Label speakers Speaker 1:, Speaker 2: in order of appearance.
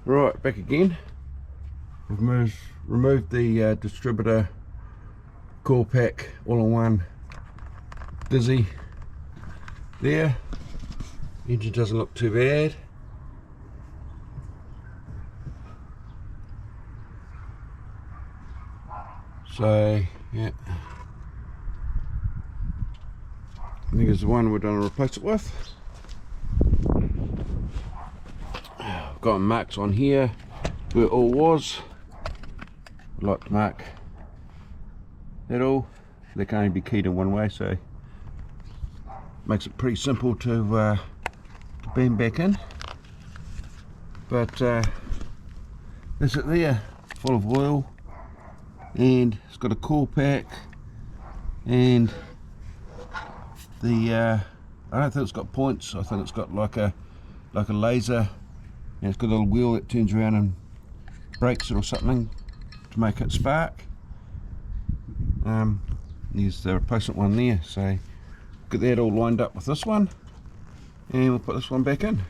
Speaker 1: Right, back again. We've removed the distributor core pack all-in-one dizzy there. Engine doesn't look too bad. So yeah, I think it's the one we're going to replace it with. I've got marks on here where it all was. I'd like to mark that all. They can only be keyed in one way, so makes it pretty simple to beam back in. But that's it there, full of oil, and it's got a core pack, and the I don't think it's got points. I think it's got like a laser, and it's got a little wheel that turns around and brakes it or something to make it spark. There's the replacement one there, so get that all lined up with this one, and we'll put this one back in.